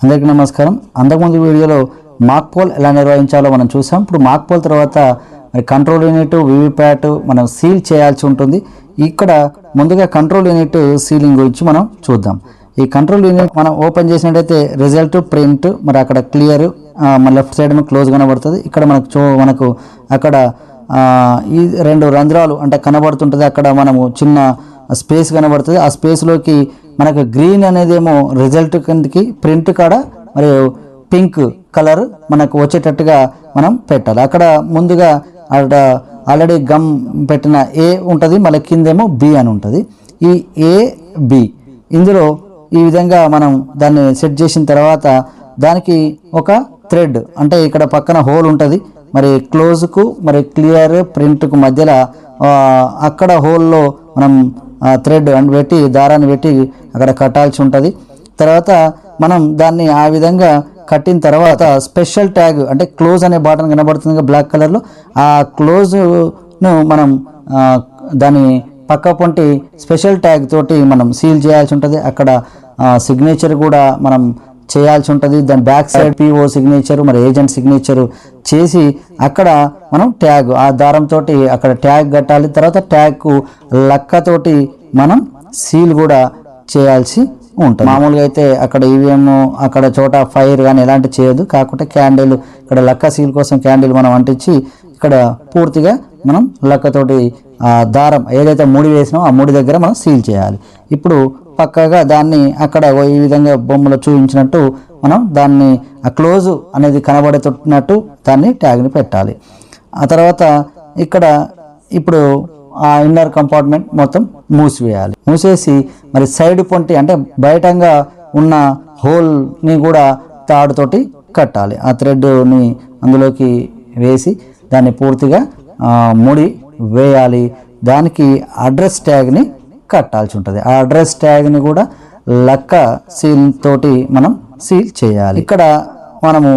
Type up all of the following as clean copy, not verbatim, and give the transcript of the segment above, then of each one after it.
అందరికీ నమస్కారం. అంతకుముందు వీడియోలో మాక్ పోల్ ఎలా నిర్వహించాలో మనం చూసాం. ఇప్పుడు మాక్ పోల్ తర్వాత మరి కంట్రోల్ యూనిట్, వీవీప్యాట్ మనం సీల్ చేయాల్సి ఉంటుంది. ఇక్కడ ముందుగా కంట్రోల్ యూనిట్ సీలింగ్ గురించి మనం చూద్దాం. ఈ కంట్రోల్ యూనిట్ మనం ఓపెన్ చేసినట్టయితే రిజల్ట్, ప్రింట్, మరి అక్కడ క్లియర్, మన లెఫ్ట్ సైడ్ క్లోజ్ కనబడుతుంది. ఇక్కడ మనకు అక్కడ ఈ రెండు రంధ్రాలు అంటే కనబడుతుంటుంది. అక్కడ మనము చిన్న స్పేస్ కనబడుతుంది. ఆ స్పేస్లోకి మనకు గ్రీన్ అనేదేమో రిజల్ట్ కిందకి, ప్రింట్ కాడ మరియు పింక్ కలర్ మనకు వచ్చేటట్టుగా మనం పెట్టాలి. అక్కడ ముందుగా ఆల్రెడీ గమ్ పెట్టిన ఏ ఉంటుంది, మళ్ళీ కిందేమో బి అని ఉంటుంది. ఈ ఏ బి ఇందులో ఈ విధంగా మనం దాన్ని సెట్ చేసిన తర్వాత దానికి ఒక థ్రెడ్ అంటే ఇక్కడ పక్కన హోల్ ఉంటుంది. మరి క్లోజ్కు మరి క్లియర్, ప్రింట్కు మధ్యలో అక్కడ హోల్లో మనం థ్రెడ్ అని పెట్టి దారాన్ని పెట్టి అక్కడ కట్టాల్సి ఉంటుంది. తర్వాత మనం దాన్ని ఆ విధంగా కట్టిన తర్వాత స్పెషల్ ట్యాగ్ అంటే క్లోజ్ అనే బటన్ కనబడుతుంది బ్లాక్ కలర్లో. ఆ క్లోజ్ను మనం దాని పక్క పొంటి స్పెషల్ ట్యాగ్ తోటి మనం సీల్ చేయాల్సి ఉంటుంది. అక్కడ సిగ్నేచర్ కూడా మనం చేయాల్సి ఉంటుంది. దాని బ్యాక్ సైడ్ పిఓ సిగ్నేచరు, మరి ఏజెంట్ సిగ్నేచరు చేసి అక్కడ మనం ట్యాగ్ ఆ దారంతో అక్కడ ట్యాగ్ కట్టాలి. తర్వాత ట్యాగ్కు లక్కతోటి మనం సీల్ కూడా చేయాల్సి ఉంటుంది. మామూలుగా అయితే అక్కడ ఈవీఎం అక్కడ చోట ఫైర్ కానీ ఎలాంటి చేయదు. కాకుంటే క్యాండిల్ ఇక్కడ లక్క సీల్ కోసం క్యాండిల్ మనం అంటించి ఇక్కడ పూర్తిగా మనం లక్కతోటి దారం ఏదైతే ముడి వేసినో ఆ ముడి దగ్గర మనం సీల్ చేయాలి. ఇప్పుడు పక్కగా దాన్ని అక్కడ ఈ విధంగా బొమ్మలో చూపించినట్టు మనం దాన్ని ఆ క్లోజ్ అనేది కనబడేటట్టు దాన్ని ట్యాగ్ని పెట్టాలి. ఆ తర్వాత ఇక్కడ ఇప్పుడు ఆ ఇన్నర్ కంపార్ట్మెంట్ మొత్తం మూసివేయాలి. మూసేసి మరి సైడ్ పొంటి అంటే బయటంగా ఉన్న హోల్ని కూడా తాడుతోటి కట్టాలి. ఆ థ్రెడ్ని అందులోకి వేసి దాన్ని పూర్తిగా ముడి వేయాలి. దానికి అడ్రస్ ట్యాగ్ని కట్టాల్సి ఉంటుంది. ఆ అడ్రస్ ట్యాగ్ని కూడా లక్క సీల్ తోటి మనం సీల్ చేయాలి. ఇక్కడ మనము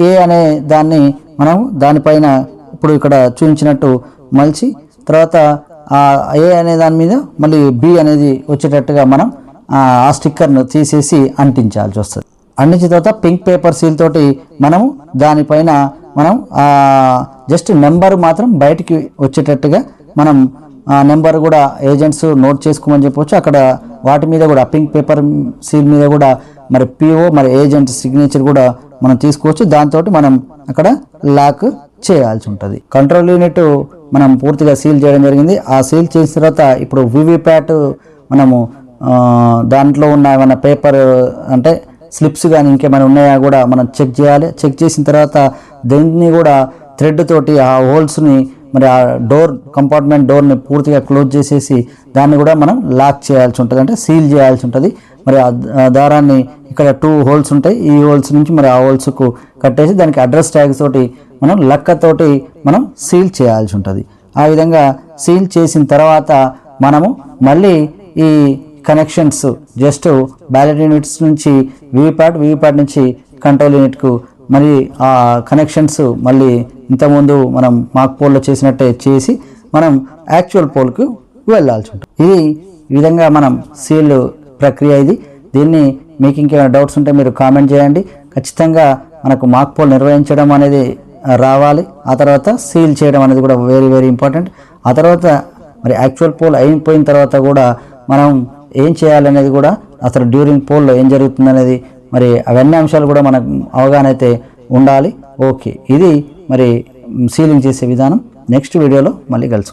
ఏ అనే దాన్ని మనం దానిపైన ఇప్పుడు ఇక్కడ చూపించినట్టు మలిచి తర్వాత ఆ ఏ అనే దాని మీద మళ్ళీ బి అనేది వచ్చేటట్టుగా మనం ఆ స్టిక్కర్ను తీసేసి అంటించాల్సి వస్తుంది. అంటించిన తర్వాత పింక్ పేపర్ సీల్ తోటి మనము దానిపైన మనం జస్ట్ నెంబర్ మాత్రం బయటికి వచ్చేటట్టుగా మనం ఆ నెంబర్ కూడా ఏజెంట్స్ నోట్ చేసుకోమని చెప్పవచ్చు. అక్కడ వాటి మీద కూడా పింక్ పేపర్ సీల్ మీద కూడా మరి పిఓ మరి ఏజెంట్ సిగ్నేచర్ కూడా మనం తీసుకోవచ్చు. దాంతో మనం అక్కడ లాక్ చేయాల్సి ఉంటుంది. కంట్రోల్ యూనిట్ మనం పూర్తిగా సీల్ చేయడం జరిగింది. ఆ సీల్ చేసిన తర్వాత ఇప్పుడు వీవీప్యాట్ మనము దాంట్లో ఉన్న ఏమైనా పేపర్ అంటే స్లిప్స్ కానీ ఇంకేమైనా ఉన్నాయా కూడా మనం చెక్ చేయాలి. చెక్ చేసిన తర్వాత దీన్ని కూడా థ్రెడ్ తోటి ఆ హోల్స్ని మరి ఆ డోర్ కంపార్ట్మెంట్ డోర్ని పూర్తిగా క్లోజ్ చేసేసి దాన్ని కూడా మనం లాక్ చేయాల్సి ఉంటుంది, అంటే సీల్ చేయాల్సి ఉంటుంది. మరి ఆ దారాన్ని ఇక్కడ 2 హోల్స్ ఉంటాయి. ఈ హోల్స్ నుంచి మరి ఆ హోల్స్కు కట్టేసి దానికి అడ్రస్ ట్యాగ్ తోటి మనం లక్కతోటి మనం సీల్ చేయాల్సి ఉంటుంది. ఆ విధంగా సీల్ చేసిన తర్వాత మనము మళ్ళీ ఈ కనెక్షన్స్ జస్ట్ బ్యాలెట్ యూనిట్స్ నుంచి వీవీప్యాట్ నుంచి కంట్రోల్ యూనిట్కు మరి ఆ కనెక్షన్స్ మళ్ళీ ఇంతకుముందు మనం మాక్ పోల్లో చేసినట్టే చేసి మనం యాక్చువల్ పోల్కు వెళ్ళాల్సి ఉంటుంది. ఈ విధంగా మనం సీల్ ప్రక్రియ ఇది. దీన్ని మీకు ఇంకేమైనా డౌట్స్ ఉంటే మీరు కామెంట్ చేయండి. ఖచ్చితంగా మనకు మాక్ పోల్ నిర్వహించడం అనేది రావాలి. ఆ తర్వాత సీల్ చేయడం అనేది కూడా వెరీ వెరీ ఇంపార్టెంట్. ఆ తర్వాత మరి యాక్చువల్ పోల్ అయిపోయిన తర్వాత కూడా మనం ఏం చేయాలనేది కూడా అసలు డ్యూరింగ్ పోల్లో ఏం జరుగుతుంది అనేది మరి అవన్నీ అంశాలు కూడా మనకు అవగాహన అయితే ఉండాలి. ఓకే, ఇది మరి సీలింగ్ చేసే విధానం. నెక్స్ట్ వీడియోలో మళ్ళీ కలుసుకుందాం.